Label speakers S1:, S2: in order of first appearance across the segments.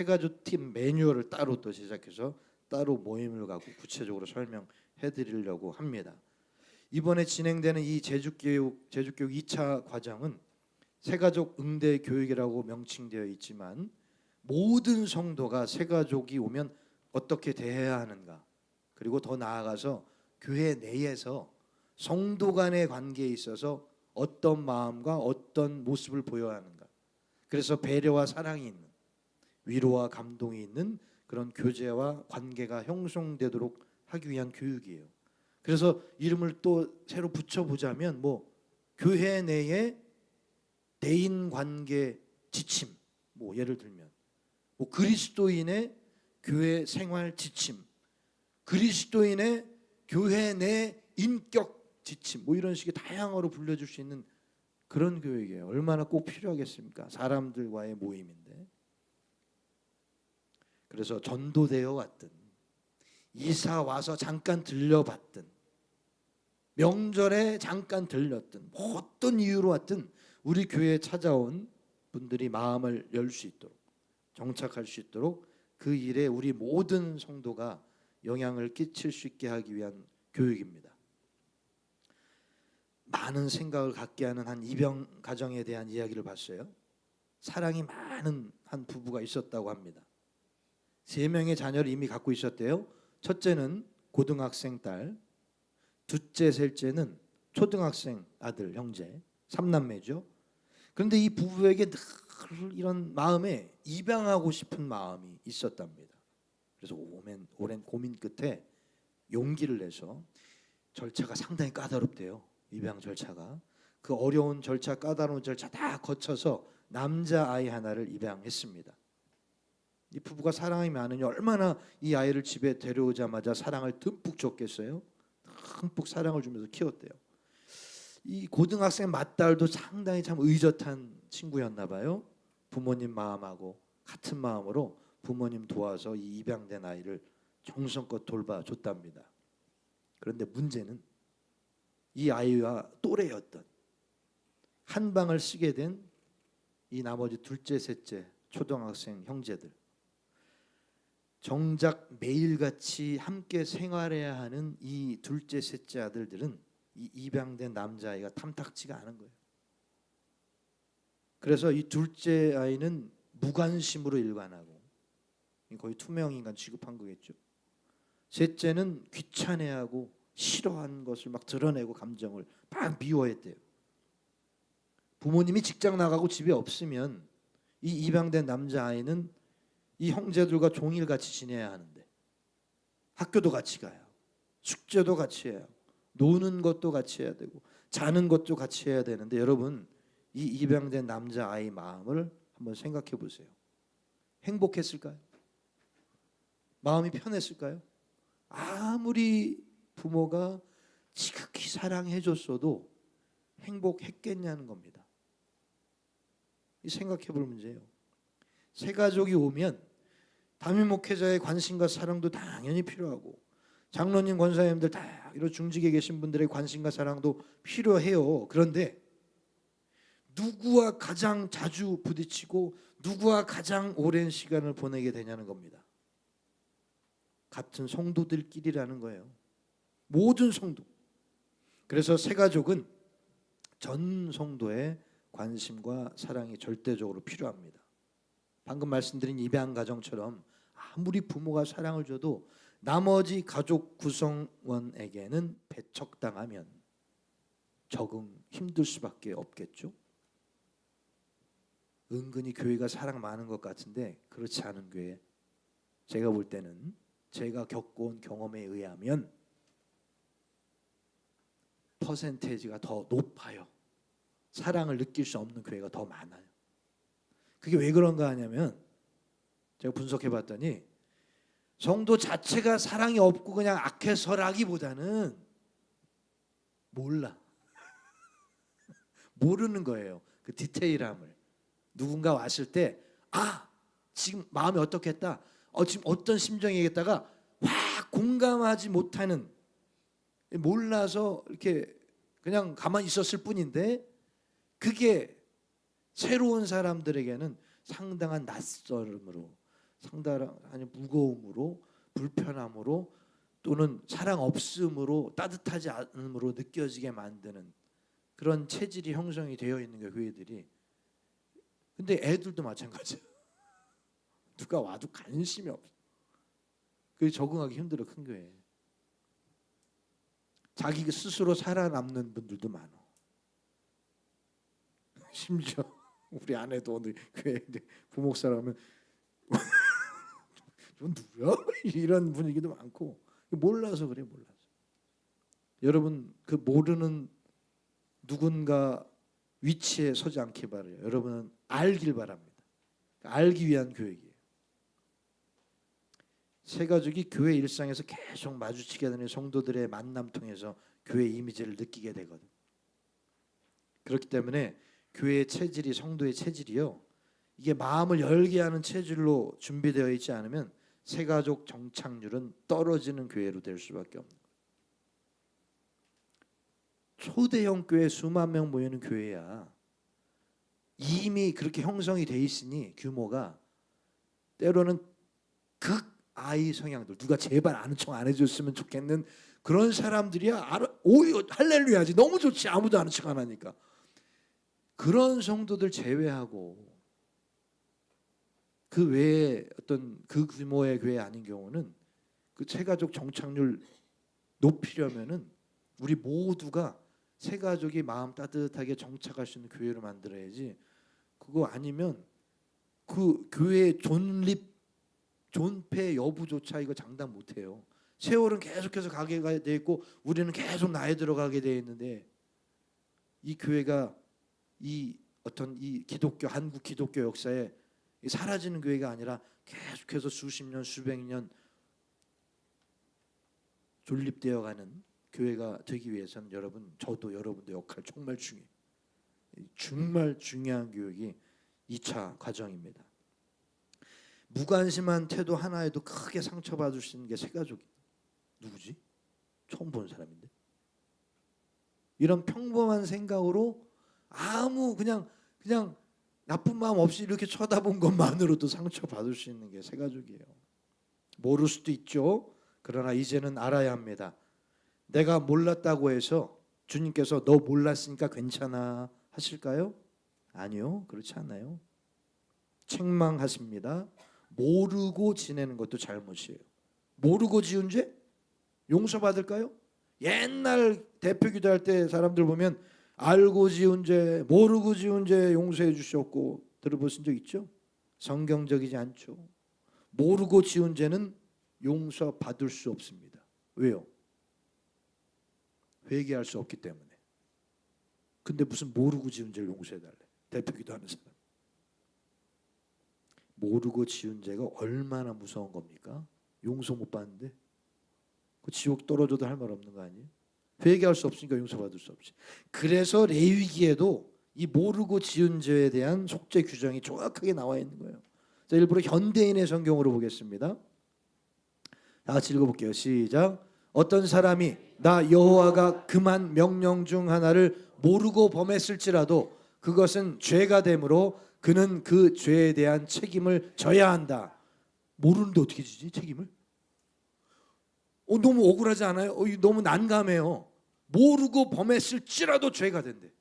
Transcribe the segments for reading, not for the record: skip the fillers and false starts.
S1: 세가족팀 매뉴얼을 따로 또 제작해서 따로 모임을 갖고 구체적으로 설명해 드리려고 합니다. 이번에 진행되는 이 제주교육 2차 과정은 세가족 응대 교육이라고 명칭되어 있지만 모든 성도가 세가족이 오면 어떻게 대해야 하는가, 그리고 더 나아가서 교회 내에서 성도 간의 관계에 있어서 어떤 마음과 어떤 모습을 보여야 하는가, 그래서 배려와 사랑이 있는, 위로와 감동이 있는 그런 교제와 관계가 형성되도록 하기 위한 교육이에요. 그래서 이름을 또 새로 붙여보자면 교회 내의 대인 관계 지침, 예를 들면 그리스도인의 교회 생활 지침, 그리스도인의 교회 내 인격 지침, 이런 식의 다양하로 불려줄 수 있는 그런 교육이에요. 얼마나 꼭 필요하겠습니까? 사람들과의 모임인데. 그래서 전도되어 왔든, 이사 와서 잠깐 들려봤든, 명절에 잠깐 들렸든, 어떤 이유로 왔든 우리 교회에 찾아온 분들이 마음을 열 수 있도록, 정착할 수 있도록 그 일에 우리 모든 성도가 영향을 끼칠 수 있게 하기 위한 교육입니다. 많은 생각을 갖게 하는 한 입양 가정에 대한 이야기를 봤어요. 사랑이 많은 한 부부가 있었다고 합니다. 3명의 자녀를 이미 갖고 있었대요. 첫째는 고등학생 딸, 둘째, 셋째는 초등학생 아들, 형제, 3남매죠. 그런데 이 부부에게 늘 이런 마음에 입양하고 싶은 마음이 있었답니다. 그래서 오랜 고민 끝에 용기를 내서, 절차가 상당히 까다롭대요. 입양 절차가. 그 어려운 절차, 까다로운 절차 다 거쳐서 남자아이 하나를 입양했습니다. 이 부부가 사랑이 많으니 얼마나 이 아이를 집에 데려오자마자 사랑을 듬뿍 줬겠어요. 듬뿍 사랑을 주면서 키웠대요. 이 고등학생 맏딸도 상당히 참 의젓한 친구였나 봐요. 부모님 마음하고 같은 마음으로 부모님 도와서 이 입양된 아이를 정성껏 돌봐줬답니다. 그런데 문제는 이 아이와 또래였던, 한 방을 쓰게 된 이 나머지 둘째, 셋째 초등학생 형제들, 정작 매일같이 함께 생활해야 하는 이 둘째, 셋째 아들들은 이 입양된 남자아이가 탐탁지가 않은 거예요. 그래서 이 둘째 아이는 무관심으로 일관하고, 거의 투명인간 취급한 거겠죠. 셋째는 귀찮아하고 싫어하는 것을 막 드러내고 감정을 막 미워했대요. 부모님이 직장 나가고 집에 없으면 이 입양된 남자아이는 이 형제들과 종일같이 지내야 하는데, 학교도 같이 가요, 숙제도 같이 해요, 노는 것도 같이 해야 되고 자는 것도 같이 해야 되는데, 여러분 이 입양된 남자아이 마음을 한번 생각해 보세요. 행복했을까요? 마음이 편했을까요? 아무리 부모가 지극히 사랑해 줬어도 행복했겠냐는 겁니다. 이 생각해 볼 문제예요. 새 가족이 오면 담임 목회자의 관심과 사랑도 당연히 필요하고, 장로님, 권사님들 다 이런 중직에 계신 분들의 관심과 사랑도 필요해요. 그런데 누구와 가장 자주 부딪히고 누구와 가장 오랜 시간을 보내게 되냐는 겁니다. 같은 성도들끼리라는 거예요. 모든 성도. 그래서 새 가족은 전 성도의 관심과 사랑이 절대적으로 필요합니다. 방금 말씀드린 입양 가정처럼 아무리 부모가 사랑을 줘도 나머지 가족 구성원에게는 배척당하면 적응 힘들 수밖에 없겠죠. 은근히 교회가 사랑 많은 것 같은데 그렇지 않은 교회, 제가 볼 때는 제가 겪어온 경험에 의하면 퍼센테이지가 더 높아요. 사랑을 느낄 수 없는 교회가 더 많아요. 그게 왜 그런가 하냐면, 제가 분석해 봤더니 성도 자체가 사랑이 없고 그냥 악해서라기보다는 모르는 거예요. 그 디테일함을. 누군가 왔을 때 지금 마음이 어떻겠다, 지금 어떤 심정이겠다가 확 공감하지 못하는, 몰라서 이렇게 그냥 가만히 있었을 뿐인데, 그게 새로운 사람들에게는 상당한 낯설음으로, 상당한 무거움으로, 불편함으로, 또는 사랑 없음으로, 따뜻하지 않음으로 느껴지게 만드는 그런 체질이 형성이 되어 있는 거예요, 교회들이. 근데 애들도 마찬가지예요. 누가 와도 관심이 없어. 그게 적응하기 힘들어, 큰 교회. 자기 스스로 살아남는 분들도 많아. 심지어 우리 아내도 오늘 교회 부목사라 하면 저 누구야? 이런 분위기도 많고. 몰라서 그래, 몰라서. 여러분, 그 모르는 누군가 위치에 서지 않기 바라요. 여러분은 알길 바랍니다. 알기 위한 교육이에요. 새 가족이 교회 일상에서 계속 마주치게 되는 성도들의 만남 통해서 교회 이미지를 느끼게 되거든. 그렇기 때문에 교회의 체질이, 성도의 체질이요, 이게 마음을 열게 하는 체질로 준비되어 있지 않으면 새 가족 정착률은 떨어지는 교회로 될 수밖에 없는 거예요. 초대형 교회 수만 명 모이는 교회야. 이미 그렇게 형성이 돼 있으니 규모가 때로는 극 아이 성향들, 누가 제발 아는 척 안 해줬으면 좋겠는 그런 사람들이야. 오히려 할렐루야지, 너무 좋지, 아무도 아는 척 안 하니까. 그런 성도들 제외하고 그 외에 어떤 그 규모의 교회 아닌 경우는 그 새가족 정착률 높이려면은 우리 모두가 새가족이 마음 따뜻하게 정착할 수 있는 교회를 만들어야지. 그거 아니면 그 교회의 존폐 여부조차 이거 장담 못해요. 세월은 계속해서 가게 돼 있고 우리는 계속 나이 들어가게 돼 있는데, 이 교회가 이 어떤 이 기독교, 한국 기독교 역사에 사라지는 교회가 아니라 계속해서 수십 년, 수백 년 존립되어가는 교회가 되기 위해서는 여러분, 저도 여러분의 역할 정말 중요해요. 정말 중요한 교육이 2차 과정입니다. 무관심한 태도 하나에도 크게 상처받을 수 있는 게 새가족이에요. 누구지? 처음 본 사람인데. 이런 평범한 생각으로 아무 그냥 나쁜 마음 없이 이렇게 쳐다본 것만으로도 상처받을 수 있는 게 새가족이에요. 모를 수도 있죠. 그러나 이제는 알아야 합니다. 내가 몰랐다고 해서 주님께서 너 몰랐으니까 괜찮아 하실까요? 아니요, 그렇지 않아요. 책망하십니다. 모르고 지내는 것도 잘못이에요. 모르고 지은 죄 용서받을까요? 옛날 대표 기도할 때 사람들 보면 알고 지은 죄, 모르고 지은 죄 용서해 주셨고, 들어보신 적 있죠? 성경적이지 않죠. 모르고 지은 죄는 용서받을 수 없습니다. 왜요? 회개할 수 없기 때문에. 근데 무슨 모르고 지은 죄를 용서해 달래? 대표 기도하는 사람. 모르고 지은 죄가 얼마나 무서운 겁니까? 용서 못 받는데 그 지옥 떨어져도 할 말 없는 거 아니에요? 회개할 수 없으니까 용서받을 수 없지. 그래서 레위기에도 이 모르고 지은 죄에 대한 속죄 규정이 정확하게 나와 있는 거예요. 자, 일부러 현대인의 성경으로 보겠습니다. 다 같이 읽어볼게요. 시작. 어떤 사람이 나 여호와가 금한 명령 중 하나를 모르고 범했을지라도 그것은 죄가 되므로 그는 그 죄에 대한 책임을 져야 한다. 모르는데 어떻게 지지 책임을? 너무 억울하지 않아요? 너무 난감해요. 모르고 범했을지라도 죄가 된대.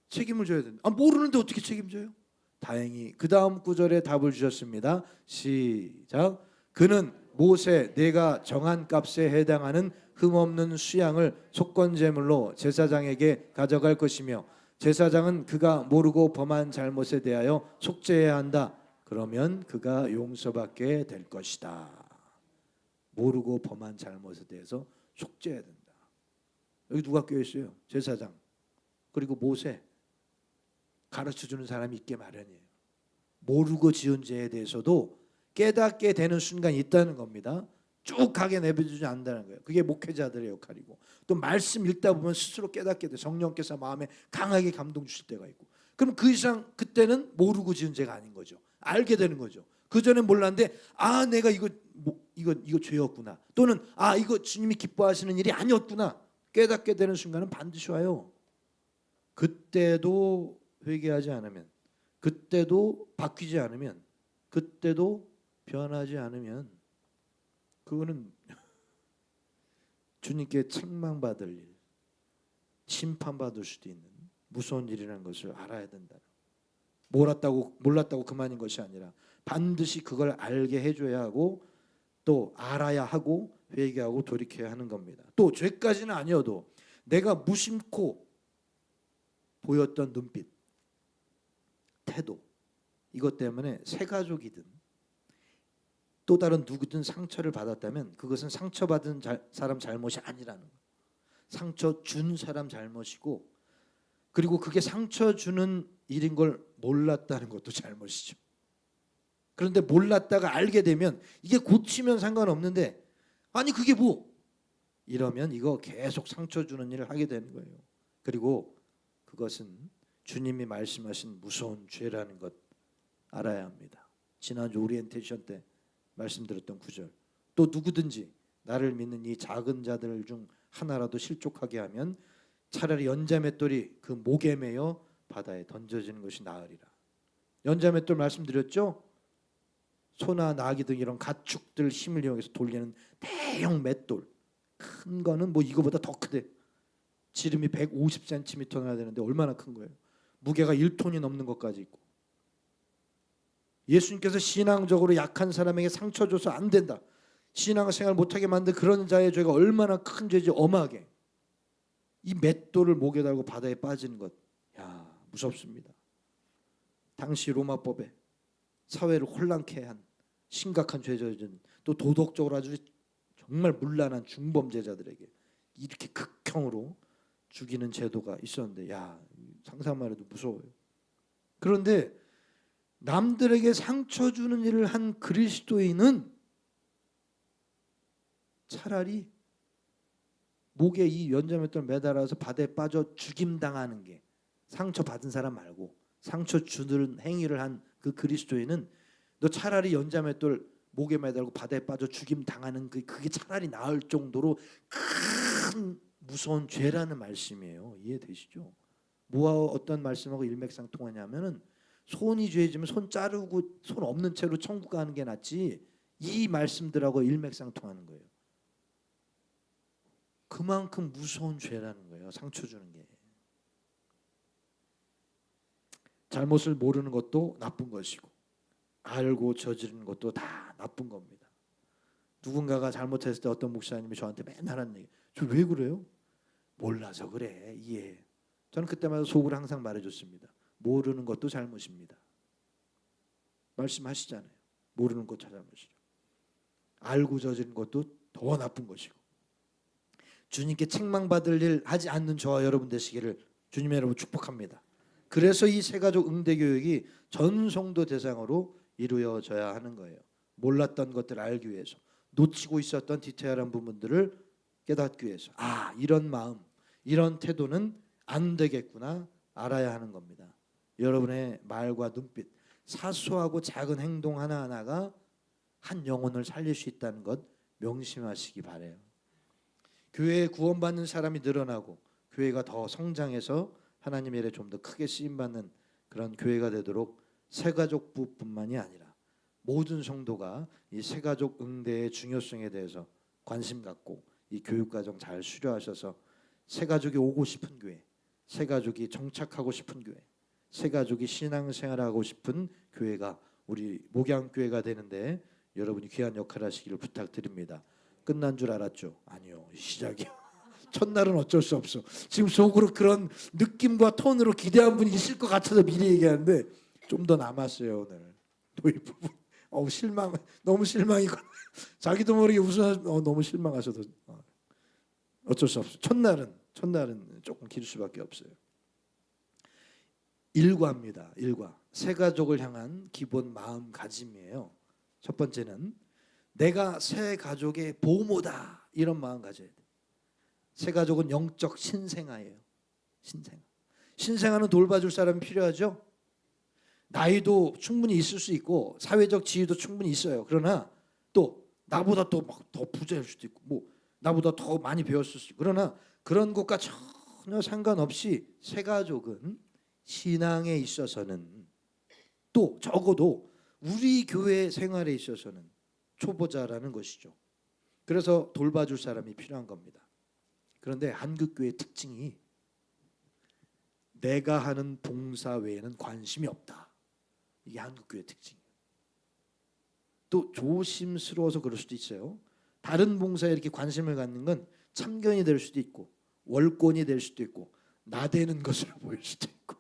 S1: 책임을 져야 된다. 모르는데 어떻게 책임져요? 다행히 그 다음 구절에 답을 주셨습니다. 시작. 그는 모세 내가 정한 값에 해당하는 흠없는 수양을 속건제물로 제사장에게 가져갈 것이며 제사장은 그가 모르고 범한 잘못에 대하여 속죄해야 한다. 그러면 그가 용서받게 될 것이다. 모르고 범한 잘못에 대해서 속죄해야 된다. 여기 누가 껴있어요? 제사장 그리고 모세. 가르쳐주는 사람이 있게 마련이에요. 모르고 지은 죄에 대해서도 깨닫게 되는 순간이 있다는 겁니다. 쭉 가게 내버려두지 않는다는 거예요. 그게 목회자들의 역할이고, 또 말씀 읽다 보면 스스로 깨닫게 돼. 성령께서 마음에 강하게 감동 주실 때가 있고. 그럼 그 이상 그때는 모르고 지은 죄가 아닌 거죠. 알게 되는 거죠. 그 전에 몰랐는데 내가 이거 죄였구나. 또는 이거 주님이 기뻐하시는 일이 아니었구나. 깨닫게 되는 순간은 반드시 와요. 그때도 회개하지 않으면, 그때도 바뀌지 않으면 그때도 변하지 않으면 그거는 주님께 책망받을 일, 심판받을 수도 있는 무서운 일이라는 것을 알아야 된다. 몰랐다고 그만인 것이 아니라 반드시 그걸 알게 해줘야 하고 또 알아야 하고 회개하고 돌이켜야 하는 겁니다. 또 죄까지는 아니어도 내가 무심코 보였던 눈빛, 태도, 이것 때문에 새 가족이든 또 다른 누구든 상처를 받았다면 그것은 상처받은 사람 잘못이 아니라는 거예요. 상처 준 사람 잘못이고, 그리고 그게 상처 주는 일인 걸 몰랐다는 것도 잘못이죠. 그런데 몰랐다가 알게 되면 이게 고치면 상관없는데, 아니 그게 뭐 이러면 이거 계속 상처 주는 일을 하게 되는 거예요. 그리고 그것은 주님이 말씀하신 무서운 죄라는 것 알아야 합니다. 지난주 오리엔테이션 때 말씀드렸던 구절, 또 누구든지 나를 믿는 이 작은 자들 중 하나라도 실족하게 하면 차라리 연자맷돌이 그 목에 매여 바다에 던져지는 것이 나으리라. 연자맷돌 말씀드렸죠? 소나 나귀 등 이런 가축들 힘을 이용해서 돌리는 대형 맷돌, 큰 거는 뭐 이거보다 더 크대. 지름이 150cm나 되는데 얼마나 큰 거예요. 무게가 1톤이 넘는 것까지 있고. 예수님께서 신앙적으로 약한 사람에게 상처 줘서 안 된다, 신앙생활 못하게 만든 그런 자의 죄가 얼마나 큰 죄지, 엄하게 이 맷돌을 목에 달고 바다에 빠지는 것, 야 무섭습니다. 당시 로마법에 사회를 혼란케 한 심각한 죄저지른, 또 도덕적으로 아주 정말 문란한 중범죄자들에게 이렇게 극형으로 죽이는 제도가 있었는데, 야 상상만 해도 무서워요. 그런데 남들에게 상처 주는 일을 한 그리스도인은 차라리 목에 이 연자맷돌 매달아서 바다에 빠져 죽임당하는 게, 상처 받은 사람 말고 상처 주는 행위를 한 그 그리스도인은 너 차라리 연자맷돌 목에 매달고 바다에 빠져 죽임당하는 그게 차라리 나을 정도로 큰 무서운 죄라는 말씀이에요. 이해되시죠? 뭐와 어떤 말씀하고 일맥상통하냐면은, 손이 죄지면 손 자르고 손 없는 채로 천국 가는 게 낫지, 이 말씀들하고 일맥상통하는 거예요. 그만큼 무서운 죄라는 거예요. 상처 주는 게. 잘못을 모르는 것도 나쁜 것이고 알고 저지르는 것도 다 나쁜 겁니다. 누군가가 잘못했을 때 어떤 목사님이 저한테 맨날 하는 얘기, 저 왜 그래요? 몰라서 그래. 이해해. 저는 그때마다 속으로 항상 말해줬습니다. 모르는 것도 잘못입니다. 말씀하시잖아요. 모르는 것도 잘못이죠. 알고 저지른 것도 더 나쁜 것이고, 주님께 책망받을 일 하지 않는 저와 여러분 되시기를 주님의 여러분 축복합니다. 그래서 이 세가족 응대교육이 전 성도 대상으로 이루어져야 하는 거예요. 몰랐던 것들을 알기 위해서, 놓치고 있었던 디테일한 부분들을 깨닫기 위해서, 아 이런 마음, 이런 태도는 안 되겠구나 알아야 하는 겁니다. 여러분의 말과 눈빛, 사소하고 작은 행동 하나하나가 한 영혼을 살릴 수 있다는 것 명심하시기 바라요. 교회에 구원받는 사람이 늘어나고 교회가 더 성장해서 하나님의 일에 좀 더 크게 쓰임받는 그런 교회가 되도록 새가족부뿐만이 아니라 모든 성도가 이 새가족 응대의 중요성에 대해서 관심 갖고 이 교육과정 잘 수료하셔서 새가족이 오고 싶은 교회, 새가족이 정착하고 싶은 교회, 새가족이 신앙생활하고 싶은 교회가 우리 목양교회가 되는데 여러분이 귀한 역할을 하시기를 부탁드립니다. 끝난 줄 알았죠? 아니요, 시작이요. 첫날은 어쩔 수 없어. 지금 속으로 그런 느낌과 톤으로 기대한 분이 있을 것 같아서 미리 얘기하는데 좀 더 남았어요. 오늘 또 이 부분 실망, 너무 실망이고 자기도 모르게 웃어. 너무 실망하셔도 어쩔 수 없어. 첫날은 조금 길 수밖에 없어요. 일과입니다. 일과. 새 가족을 향한 기본 마음가짐이에요. 첫 번째는 내가 새 가족의 보모다, 이런 마음 가져야 돼. 새 가족은 영적 신생아예요. 신생아는 돌봐줄 사람이 필요하죠. 나이도 충분히 있을 수 있고 사회적 지위도 충분히 있어요. 그러나 또 나보다 또 막 더 부자일 수도 있고 뭐 나보다 더 많이 배웠을 수도 있고, 그러나 그런 것과 전혀 상관없이 새 가족은 신앙에 있어서는 또 적어도 우리 교회 생활에 있어서는 초보자라는 것이죠. 그래서 돌봐줄 사람이 필요한 겁니다. 그런데 한국교회의 특징이 내가 하는 봉사 외에는 관심이 없다. 이게 한국교회의 특징이에요. 또 조심스러워서 그럴 수도 있어요. 다른 봉사에 이렇게 관심을 갖는 건 참견이 될 수도 있고 월권이 될 수도 있고 나대는 것으로 보일 수도 있고,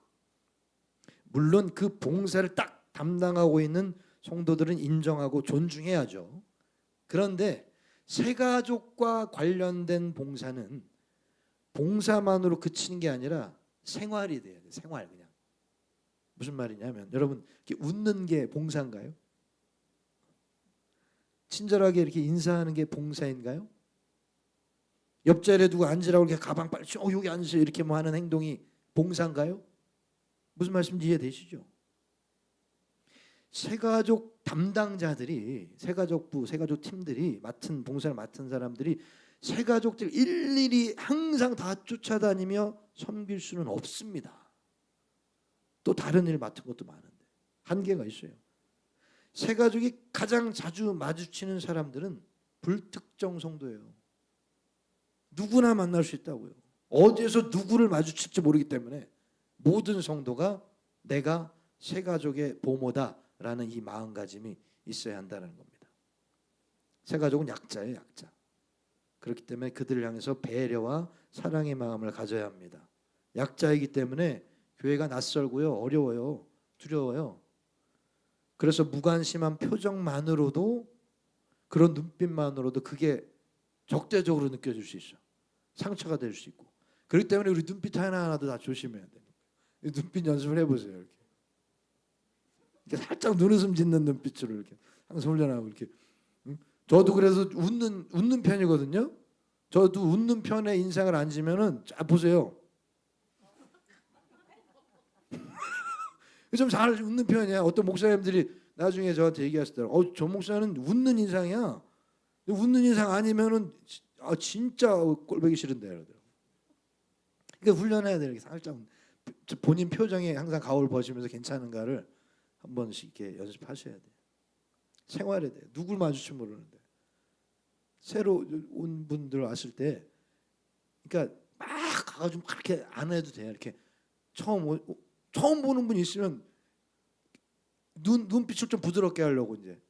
S1: 물론 그 봉사를 딱 담당하고 있는 성도들은 인정하고 존중해야죠. 그런데 새가족과 관련된 봉사는 봉사만으로 그치는 게 아니라 생활이 돼야 돼요. 생활. 그냥 무슨 말이냐면, 여러분 이렇게 웃는 게 봉사인가요? 친절하게 이렇게 인사하는 게 봉사인가요? 옆자리에 누구 앉으라고 이렇게 가방 빨리 여기 앉으세요 이렇게 뭐 하는 행동이 봉사인가요? 무슨 말씀인지 이해되시죠? 새가족 담당자들이, 새가족부, 새가족 팀들이 봉사를 맡은 사람들이 새가족들 일일이 항상 다 쫓아다니며 섬길 수는 없습니다. 또 다른 일 맡은 것도 많은데 한계가 있어요. 새가족이 가장 자주 마주치는 사람들은 불특정 성도예요. 누구나 만날 수 있다고요. 어디에서 누구를 마주칠지 모르기 때문에 모든 성도가 내가 새가족의 보모다라는 이 마음가짐이 있어야 한다는 겁니다. 새가족은 약자예요, 약자. 그렇기 때문에 그들을 향해서 배려와 사랑의 마음을 가져야 합니다. 약자이기 때문에 교회가 낯설고요, 어려워요, 두려워요. 그래서 무관심한 표정만으로도, 그런 눈빛만으로도 그게 적대적으로 느껴질 수 있어. 상처가 될 수 있고. 그렇기 때문에 우리 눈빛 하나하나도 다 조심해야 돼요. 눈빛 연습을 해보세요. 이렇게 살짝 눈웃음 짓는 눈빛으로 이렇게 항상 훈련하고 이렇게. 저도 그래서 웃는 편이거든요. 저도 웃는 편에 인상을 안 지면은 자 보세요. 좀 잘 웃는 편이야. 어떤 목사님들이 나중에 저한테 얘기하시더라고요. 저 목사는 웃는 인상이야. 웃는 인상 아니면은 진짜 꼴보기 싫은데 그러더라고요. 그러니까 훈련해야 돼요. 이렇게 살짝 본인 표정에 항상 가오를 벗으면서 괜찮은가를 한 번씩 이렇게 연습하셔야 돼요. 생활해야 돼요. 누굴 마주칠지 모르는데. 새로 온 분들 왔을 때, 그러니까 막 가가지고 그렇게 안 해도 돼요. 이렇게 처음 보는 분 있으면 눈빛을 좀 부드럽게 하려고 이제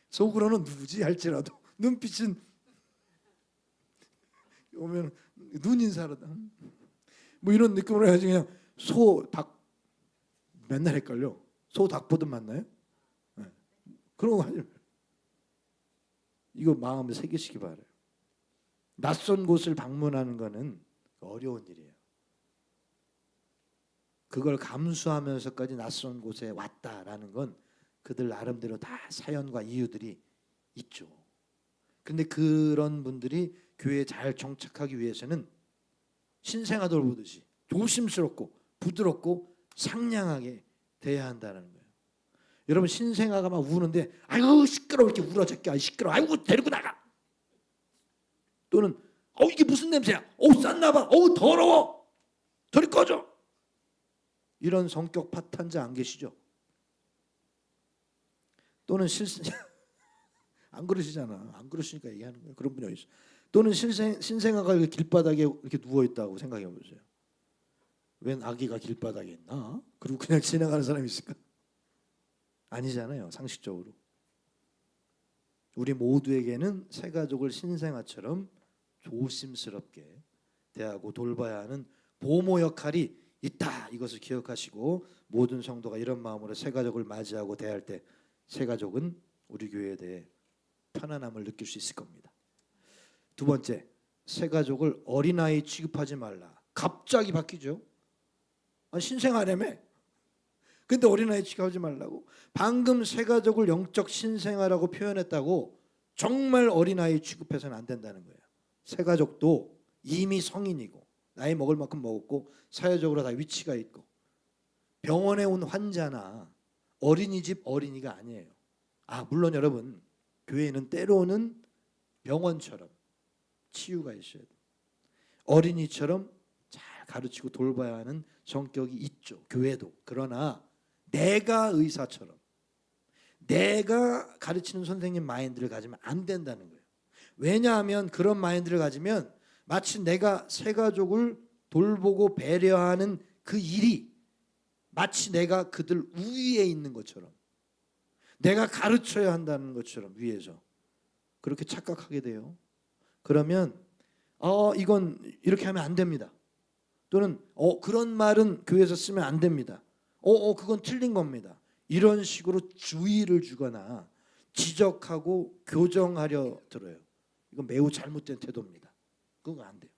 S1: 속으로는 누구지 할지라도 눈빛은 오면 눈 인사로 뭐 이런 느낌으로 해야지. 그냥 소 닭 맨날 헷갈려. 소 닭 보듯 만나요? 네. 그런 거 하지 말아요. 이거 마음에 새기시기 바라요. 낯선 곳을 방문하는 거는 어려운 일이에요. 그걸 감수하면서까지 낯선 곳에 왔다라는 건 그들 나름대로 다 사연과 이유들이 있죠. 그런데 그런 분들이 교회에 잘 정착하기 위해서는 신생아들 보듯이 조심스럽고 부드럽고 상냥하게 돼야 한다는 거예요. 여러분 신생아가 막 우는데 아이고 시끄러워 이렇게 울어 새끼야 시끄러워 아이고 데리고 나가. 또는 이게 무슨 냄새야? 쌌나 봐. 더러워. 저리 꺼져. 이런 성격 파탄자 안 계시죠? 또는 안 그러시잖아. 안 그러시니까 얘기하는 거예요. 그런 분이 어디 있어? 또는 신생아가 길바닥에 이렇게 누워 있다고 생각해 보세요. 웬 아기가 길바닥에 있나? 그리고 그냥 지나가는 사람이 있을까? 아니잖아요. 상식적으로. 우리 모두에게는 새가족을 신생아처럼 조심스럽게 대하고 돌봐야 하는 보모 역할이 있다. 이것을 기억하시고 모든 성도가 이런 마음으로 새가족을 맞이하고 대할 때 새가족은 우리 교회에 대해 편안함을 느낄 수 있을 겁니다. 두 번째, 새가족을 어린아이 취급하지 말라. 갑자기 바뀌죠. 신생아라며. 근데 어린아이 취급하지 말라고. 방금 새가족을 영적 신생아라고 표현했다고 정말 어린아이 취급해서는 안 된다는 거예요. 새가족도 이미 성인이고 나이 먹을 만큼 먹었고 사회적으로 다 위치가 있고 병원에 온 환자나 어린이집 어린이가 아니에요. 물론 여러분 교회는 때로는 병원처럼 치유가 있어야 돼요. 어린이처럼 잘 가르치고 돌봐야 하는 성격이 있죠. 교회도. 그러나 내가 의사처럼 내가 가르치는 선생님 마인드를 가지면 안 된다는 거예요. 왜냐하면 그런 마인드를 가지면 마치 내가 새 가족을 돌보고 배려하는 그 일이 마치 내가 그들 우위에 있는 것처럼, 내가 가르쳐야 한다는 것처럼 위에서 그렇게 착각하게 돼요. 그러면 이건 이렇게 하면 안 됩니다. 또는 그런 말은 교회에서 쓰면 안 됩니다. 그건 틀린 겁니다. 이런 식으로 주의를 주거나 지적하고 교정하려 들어요. 이건 매우 잘못된 태도입니다. 그건 안 돼요.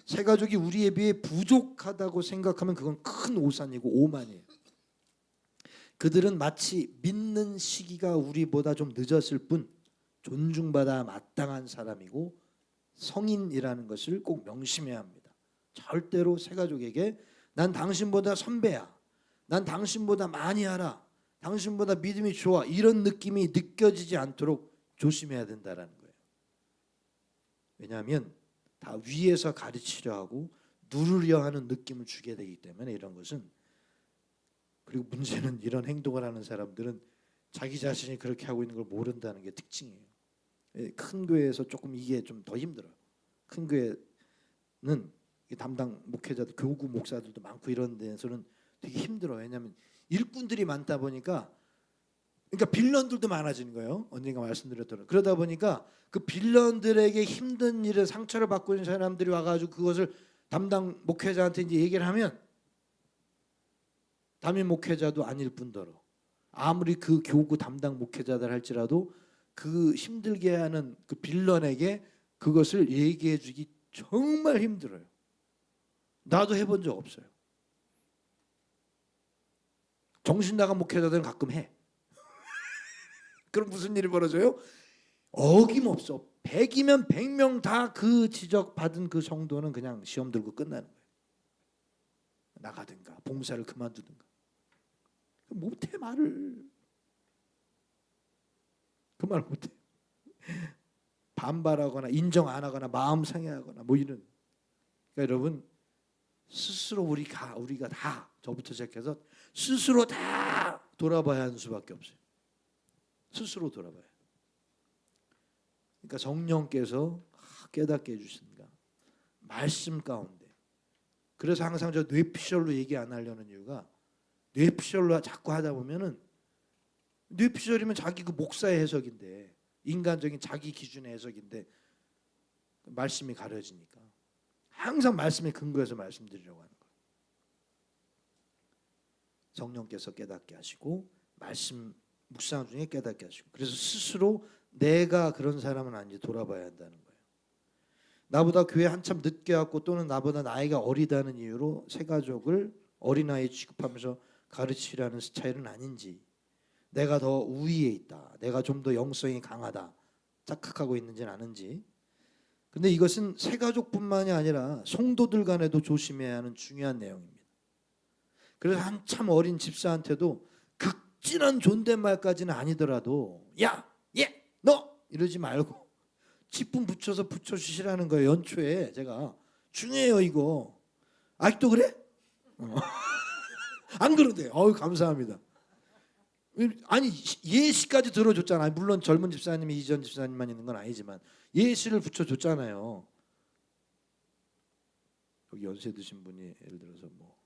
S1: 새 가족이 우리에 비해 부족하다고 생각하면 그건 큰 오산이고 오만이에요. 그들은 마치 믿는 시기가 우리보다 좀 늦었을 뿐 존중받아 마땅한 사람이고 성인이라는 것을 꼭 명심해야 합니다. 절대로 새 가족에게 난 당신보다 선배야, 난 당신보다 많이 알아, 당신보다 믿음이 좋아, 이런 느낌이 느껴지지 않도록 조심해야 된다는 거예요. 왜냐하면 다 위에서 가르치려 하고 누르려 하는 느낌을 주게 되기 때문에 이런 것은. 그리고 문제는 이런 행동을 하는 사람들은 자기 자신이 그렇게 하고 있는 걸 모른다는 게 특징이에요. 큰 교회에서 조금 이게 좀 더 힘들어요. 큰 교회는 담당 목회자들, 교구 목사들도 많고 이런 데서는 되게 힘들어요. 왜냐하면 일꾼들이 많다 보니까, 그러니까 빌런들도 많아지는 거예요. 언젠가 말씀드렸더니. 그러다 보니까 그 빌런들에게 힘든 일에 상처를 받고 있는 사람들이 와가지고 그것을 담당 목회자한테 이제 얘기를 하면 담임 목회자도 아닐 뿐더러 아무리 그 교구 담당 목회자들 할지라도 그 힘들게 하는 그 빌런에게 그것을 얘기해 주기 정말 힘들어요. 나도 해본 적 없어요. 정신 나간 목회자들은 가끔 해. 그럼 무슨 일이 벌어져요? 어김없어 100이면 100명 다 그 지적받은 그 정도는 그냥 시험 들고 끝나는 거예요. 나가든가 봉사를 그만두든가. 못해 말을. 그 말 못해. 반발하거나 인정 안 하거나 마음 상해하거나 뭐 이런. 그러니까 여러분 스스로 우리가 다 저부터 시작해서 스스로 다 돌아봐야 하는 수밖에 없어요. 스스로 돌아봐요. 그러니까 성령께서 깨닫게 해주신다. 말씀 가운데. 그래서 항상 저 뇌피셜로 얘기 안 하려는 이유가 뇌피셜로 자꾸 하다 보면은 뇌피셜이면 자기 그 목사의 해석인데 인간적인 자기 기준의 해석인데 말씀이 가려지니까 항상 말씀에 근거해서 말씀드리려고 하는 거예요. 성령께서 깨닫게 하시고 말씀 묵상 중에 깨닫게 하시고 그래서 스스로 내가 그런 사람은 아닌지 돌아봐야 한다는 거예요. 나보다 교회 한참 늦게 왔고 또는 나보다 나이가 어리다는 이유로 새 가족을 어린아이 취급하면서 가르치라는 스타일은 아닌지, 내가 더 우위에 있다, 내가 좀 더 영성이 강하다 착각하고 있는지는 아는지. 근데 이것은 새 가족뿐만이 아니라 성도들 간에도 조심해야 하는 중요한 내용입니다. 그래서 한참 어린 집사한테도 극진한 존댓말까지는 아니더라도 야, 얘, 너 이러지 말고 직분 붙여서 붙여주시라는 거예요. 연초에 제가 중요해요 이거. 아직도 그래? 안 그러대. 감사합니다. 아니 예시까지 들어줬잖아요. 물론 젊은 집사님이 이전 집사님만 있는 건 아니지만 예시를 붙여줬잖아요. 여기 연세 드신 분이 예를 들어서 뭐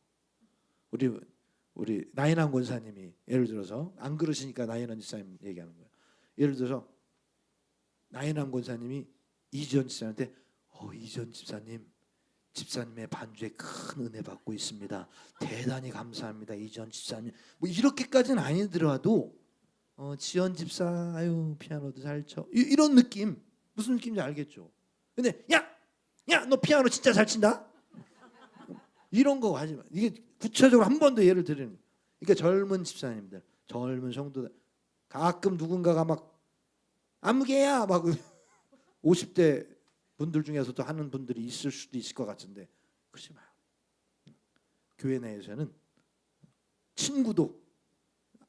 S1: 우리 나인한 권사님이 예를 들어서 안 그러시니까 나인한 집사님 얘기하는 거예요. 예를 들어서 나인한 권사님이 이전 집사님한테 이전 집사님의 반주에 큰 은혜 받고 있습니다. 대단히 감사합니다. 이전 집사님. 뭐 이렇게까지는 아니더라도 지연 집사 아유 피아노도 잘 쳐. 이런 느낌. 무슨 느낌인지 알겠죠? 근데 야 너 피아노 진짜 잘 친다? 이런 거 하지 마. 이게 구체적으로 한 번 더 예를 드리는. 그러니까 젊은 집사님들, 젊은 성도들 가끔 누군가가 막 아무개야 막 50대 분들 중에서도 하는 분들이 있을 수도 있을 것 같은데 그러지 마요. 교회 내에서는 친구도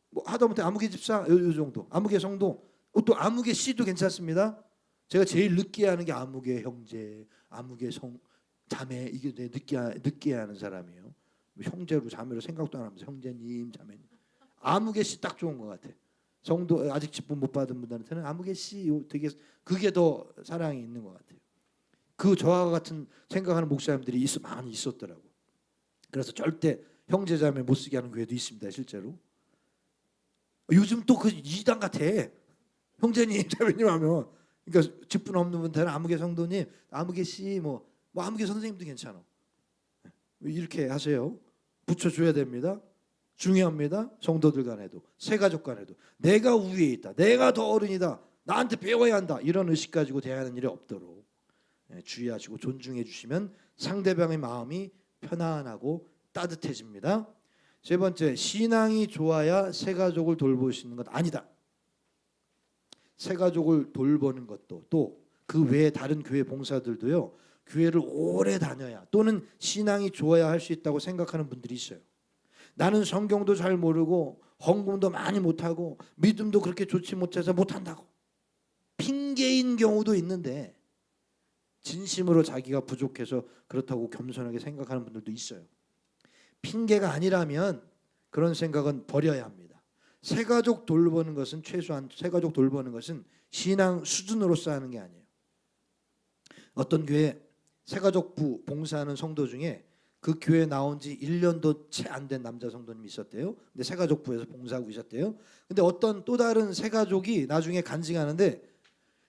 S1: 뭐 하다못해 아무개 집사 요 정도, 아무개 성도, 또 아무개 씨도 괜찮습니다. 제가 제일 느끼하는 게 아무개 형제, 아무개 자매, 이게 느끼하는 사람이에요. 형제로 자매로 생각도 안 하면서 형제님 자매님. 아무개 씨 딱 좋은 것 같아. 성도 아직 직분 못 받은 분들한테는 아무개 씨 되게 그게 더 사랑이 있는 것 같아요. 그 저와 같은 생각하는 목사님들이 많이 있었더라고. 그래서 절대 형제자매 못 쓰게 하는 교회도 있습니다. 실제로. 요즘 또 그 이단 같아. 형제님 자매님 하면 그러니까 직분 없는 분들은 아무개 성도님, 아무개 씨 뭐 아무개 선생님도 괜찮아. 이렇게 하세요. 붙여줘야 됩니다. 중요합니다. 성도들 간에도 새가족 간에도 내가 우위에 있다. 내가 더 어른이다. 나한테 배워야 한다. 이런 의식 가지고 대하는 일이 없도록 주의하시고 존중해 주시면 상대방의 마음이 편안하고 따뜻해집니다. 세 번째, 신앙이 좋아야 새가족을 돌볼 수 있는 것 아니다. 새가족을 돌보는 것도 또 그 외에 다른 교회 봉사들도요. 교회를 오래 다녀야 또는 신앙이 좋아야 할 수 있다고 생각하는 분들이 있어요. 나는 성경도 잘 모르고 헌금도 많이 못하고 믿음도 그렇게 좋지 못해서 못한다고 핑계인 경우도 있는데 진심으로 자기가 부족해서 그렇다고 겸손하게 생각하는 분들도 있어요. 핑계가 아니라면 그런 생각은 버려야 합니다. 새가족 돌보는 것은 최소한 새가족 돌보는 것은 신앙 수준으로서 하는 게 아니에요. 어떤 교회 새가족부 봉사하는 성도 중에 그 교회 나온 지 1년도 채 안 된 남자 성도님이 있었대요. 근데 새가족부에서 봉사하고 있었대요. 근데 어떤 또 다른 새가족이 나중에 간증하는데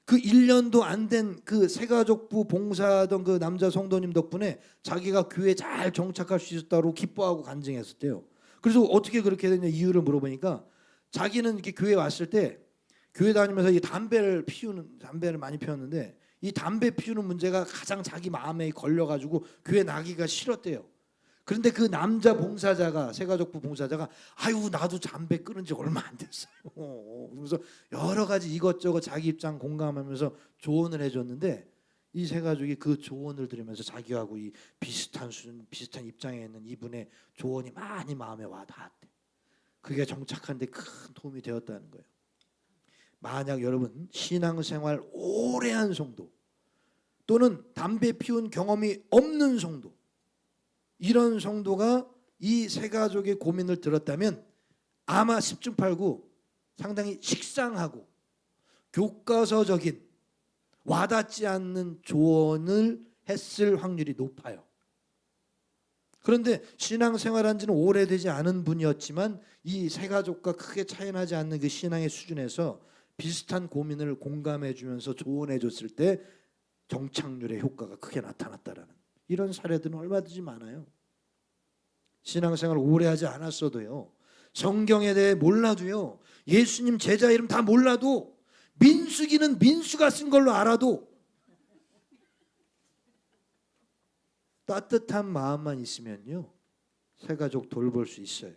S1: 그 1년도 안 된 그 새가족부 봉사하던 그 남자 성도님 덕분에 자기가 교회에 잘 정착할 수 있었다고 기뻐하고 간증했었대요. 그래서 어떻게 그렇게 됐냐 이유를 물어보니까 자기는 이렇게 교회에 왔을 때 교회 다니면서 이 담배를 많이 피웠는데 이 담배 피우는 문제가 가장 자기 마음에 걸려가지고 교회 나기가 싫었대요. 그런데 그 남자 봉사자가 새가족부 봉사자가 아유 나도 담배 끊은 지 얼마 안 됐어요. 그래서 여러 가지 이것저것 자기 입장 공감하면서 조언을 해줬는데 이 새가족이 그 조언을 들으면서 자기하고 이 비슷한 수준 비슷한 입장에 있는 이분의 조언이 많이 마음에 와 닿았대. 그게 정착하는데 큰 도움이 되었다는 거예요. 만약 여러분 신앙생활 오래 한 성도 또는 담배 피운 경험이 없는 성도 이런 성도가 이 새가족의 고민을 들었다면 아마 10중 8구 상당히 식상하고 교과서적인 와닿지 않는 조언을 했을 확률이 높아요. 그런데 신앙생활한 지는 오래되지 않은 분이었지만 이 새가족과 크게 차이나지 않는 그 신앙의 수준에서 비슷한 고민을 공감해 주면서 조언해 줬을 때 정착률의 효과가 크게 나타났다라는 이런 사례들은 얼마든지 많아요. 신앙생활을 오래 하지 않았어도요. 성경에 대해 몰라도요. 예수님 제자 이름 다 몰라도 민수기는 민수가 쓴 걸로 알아도 따뜻한 마음만 있으면요. 새가족 돌볼 수 있어요.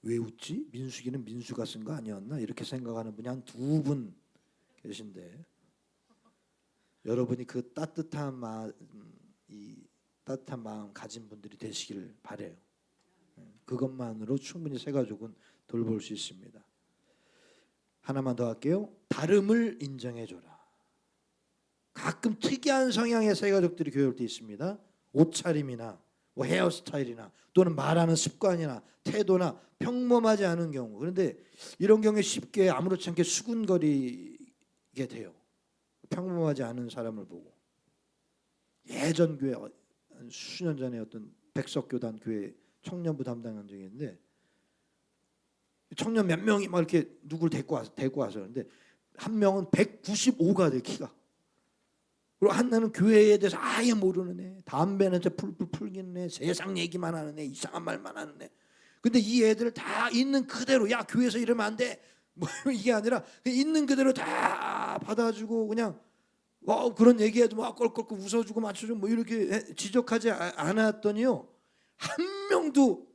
S1: 왜 웃지? 민수기는 민수가 쓴 거 아니었나? 이렇게 생각하는 분이 한 2분 계신데 여러분이 그 따뜻한 마음 가진 분들이 되시기를 바래요. 그것만으로 충분히 새가족은 돌볼 수 있습니다. 하나만 더 할게요. 다름을 인정해줘라. 가끔 특이한 성향의 새가족들이 교회 올 때 있습니다. 옷차림이나 뭐 헤어스타일이나 또는 말하는 습관이나 태도나 평범하지 않은 경우. 그런데 이런 경우에 쉽게 아무렇지 않게 수군거리게 돼요. 평범하지 않은 사람을 보고. 예전 교회 수년 전에 어떤 백석교단 교회 청년부 담당한 적이 있는데 청년 몇 명이 막 이렇게 누구를 데리고 와서 그런데 한 명은 195가 돼 키가. 그리고 하나는 교회에 대해서 아예 모르는 애, 담배는 풀풀 풀기는 애, 세상 얘기만 하는 애, 이상한 말만 하는 애. 근데 이 애들을 다 있는 그대로 야 교회에서 이러면 안 돼. 뭐 이게 아니라 있는 그대로 다 받아주고 그냥 그런 얘기해도 막 껄껄껄 웃어주고 맞춰주고 뭐 이렇게 지적하지 않았더니요 한 명도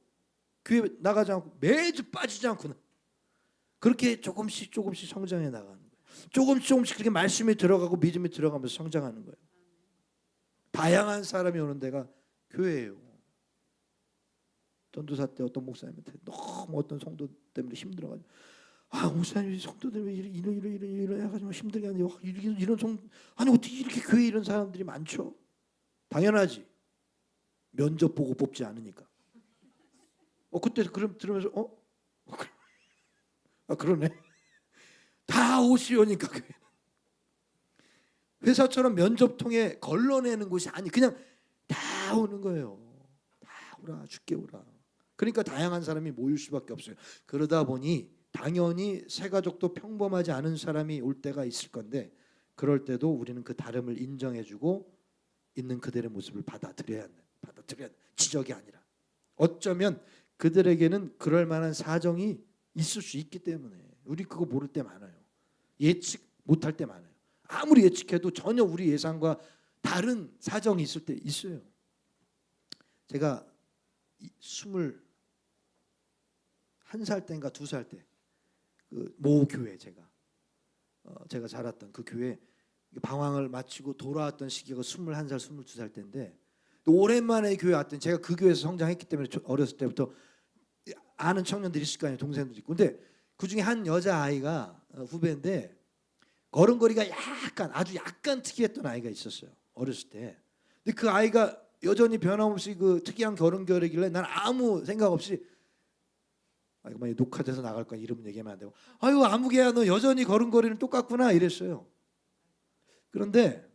S1: 교회 나가지 않고 매주 빠지지 않고 그렇게 조금씩 성장해 나가는 거예요. 조금씩 그렇게 말씀이 들어가고 믿음이 들어가면서 성장하는 거예요. 다양한 사람이 오는 데가 교회예요. 전도사 때 어떤 목사님한테 너무 어떤 성도 때문에 힘들어가지고 목사님 성도들 왜 이런 해가지고 힘들게 하는데 이런 아니 어떻게 이렇게 교회에 이런 사람들이 많죠? 당연하지. 면접 보고 뽑지 않으니까. 그때 들으면서 그러네. 다 오시오니까. 회사처럼 면접 통해 걸러내는 곳이 아니, 그냥 다 오는 거예요. 다 오라, 죽게 오라. 그러니까 다양한 사람이 모일 수밖에 없어요. 그러다 보니 당연히 새 가족도 평범하지 않은 사람이 올 때가 있을 건데, 그럴 때도 우리는 그 다름을 인정해주고 있는 그들의 모습을 받아들여야 한다. 지적이 아니라. 어쩌면 그들에게는 그럴 만한 사정이 있을 수 있기 때문에 우리 그거 모를 때 많아요. 예측 못할 때 많아요. 아무리 예측해도 전혀 우리 예상과 다른 사정이 있을 때 있어요. 제가 21살 때인가 2살 때 그 모 교회, 제가 자랐던 그 교회 방황을 마치고 돌아왔던 시기가 21살, 22살 때인데, 또 오랜만에 교회 왔더니, 제가 그 교회에서 성장했기 때문에 어렸을 때부터 아는 청년들이 있을 거 아니에요. 동생들도 있고. 근데 그중에 한 여자아이가 후배인데 걸음걸이가 아주 약간 특이했던 아이가 있었어요. 어렸을 때. 근데 그 아이가 여전히 변함없이 그 특이한 걸음걸이길래 난 아무 생각 없이, 이거 만약 녹화돼서 나갈 거야 이름 얘기하면 안 되고, 아유 아무개야 너 여전히 걸음걸이는 똑같구나 이랬어요. 그런데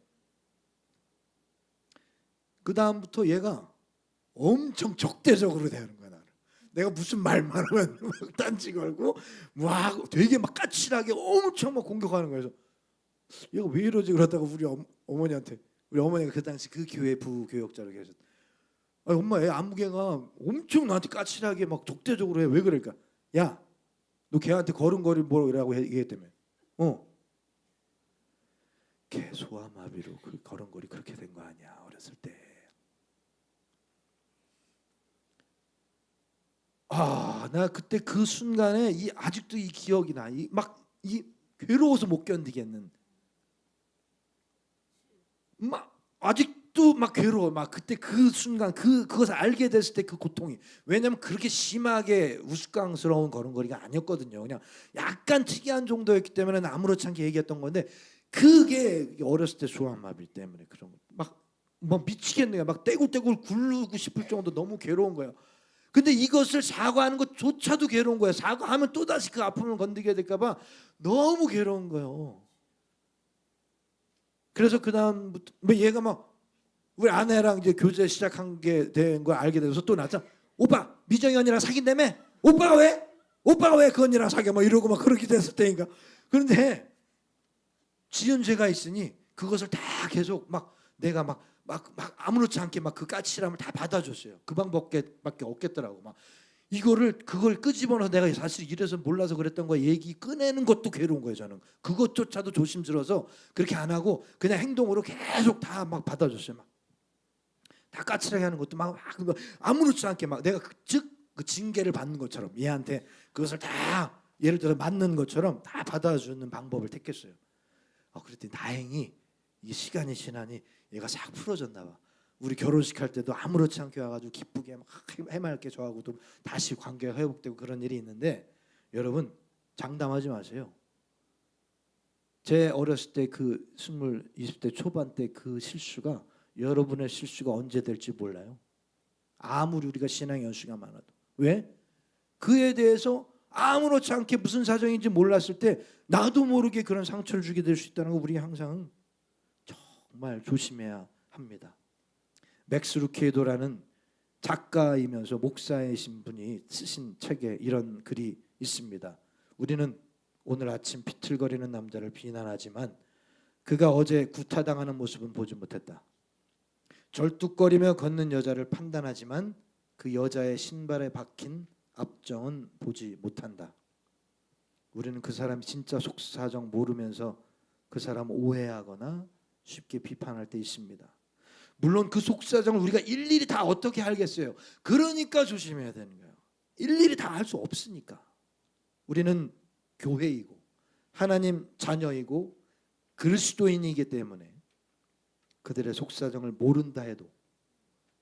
S1: 그 다음부터 얘가 엄청 적대적으로 대하는 거야. 나를. 내가 무슨 말만 하면 막 딴지 걸고 막 되게 막 까칠하게 엄청 막 공격하는 거예요. 그래서 얘가 왜 이러지? 그러다가 우리 어머니한테, 우리 어머니가 그 당시 그 교회 부교역자로 계셨. 엄마, 애 안무개가 엄청 나한테 까칠하게 막 적대적으로 해. 왜 그럴까? 야, 너 걔한테 걸음걸이 뭐라고 얘기했다며. 걔 소아마비로 그 걸음걸이 그렇게 된 거 아니야 어렸을 때. 나 그때 그 순간에 아직도 이 기억이 나. 이 괴로워서 못 견디겠는. 아직도 괴로워. 그때 그 순간 그것을 알게 됐을 때 그 고통이. 왜냐면 그렇게 심하게 우스꽝스러운 걸음걸이가 아니었거든요. 그냥 약간 특이한 정도였기 때문에 아무렇지 않게 얘기했던 건데, 그게 어렸을 때 소아마비 때문에 그런 거. 막 미치겠네요. 떼굴떼굴 굴르고 싶을 정도 너무 괴로운 거예요. 근데 이것을 사과하는 것조차도 괴로운 거예요. 사과하면 또다시 그 아픔을 건드게 될까봐 너무 괴로운 거예요. 그래서 그 다음부터 얘가 우리 아내랑 이제 교제 시작한 게 된 걸 알게 돼서 또 나타, 오빠 미정이 언니랑 사귄다며? 오빠가 왜 그 언니랑 사겨? 이러고 그렇게 됐을 때인가. 그런데 지은 죄가 있으니 그것을 다 계속 내가 아무렇지 않게 그 까칠함을 다 받아줬어요. 그 방법밖에 없겠더라고. 그걸 끄집어내서 내가 사실 이래서 몰라서 그랬던 거 얘기 꺼내는 것도 괴로운 거예요. 저는 그것조차도 조심스러워서 그렇게 안 하고 그냥 행동으로 계속 다 받아줬어요. 다 까칠하게 하는 것도 아무렇지 않게 내가 그 징계를 받는 것처럼 얘한테 그것을 다 예를 들어 맞는 것처럼 다 받아주는 방법을 택했어요. 그랬더니 다행히 이 시간이 지나니 얘가 싹 풀어졌나 봐. 우리 결혼식 할 때도 아무렇지 않게 와가지고 기쁘게 해맑게 저하고 또 다시 관계가 회복되고 그런 일이 있는데, 여러분 장담하지 마세요. 제 어렸을 때 그 20대 초반 때 그 실수가 여러분의 실수가 언제 될지 몰라요. 아무리 우리가 신앙 연수가 많아도. 왜? 그에 대해서 아무렇지 않게 무슨 사정인지 몰랐을 때 나도 모르게 그런 상처를 주게 될 수 있다는 거 우리 항상 정말 조심해야 합니다. 맥스 루케이도라는 작가이면서 목사이신 분이 쓰신 책에 이런 글이 있습니다. 우리는 오늘 아침 비틀거리는 남자를 비난하지만 그가 어제 구타당하는 모습은 보지 못했다. 절뚝거리며 걷는 여자를 판단하지만 그 여자의 신발에 박힌 압정은 보지 못한다. 우리는 그 사람이 진짜 속사정 모르면서 그 사람 오해하거나 쉽게 비판할 때 있습니다. 물론 그 속사정을 우리가 일일이 다 어떻게 알겠어요. 그러니까 조심해야 되는 거예요. 일일이 다 알 수 없으니까. 우리는 교회이고 하나님 자녀이고 그리스도인이기 때문에 그들의 속사정을 모른다 해도,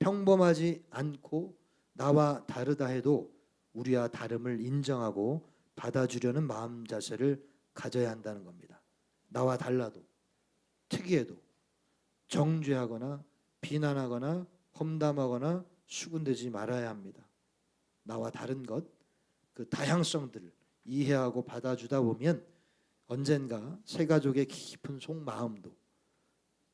S1: 평범하지 않고 나와 다르다 해도 우리와 다름을 인정하고 받아주려는 마음 자세를 가져야 한다는 겁니다. 나와 달라도, 특이해도 정죄하거나 비난하거나 험담하거나 수군되지 말아야 합니다. 나와 다른 것, 그 다양성들을 이해하고 받아주다 보면 언젠가 새 가족의 깊은 속마음도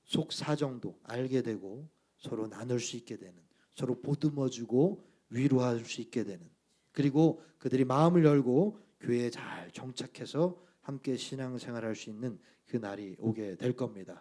S1: 속사정도 알게 되고 서로 나눌 수 있게 되는, 서로 보듬어주고 위로할 수 있게 되는, 그리고 그들이 마음을 열고 교회에 잘 정착해서 함께 신앙생활할 수 있는 그 날이 오게 될 겁니다.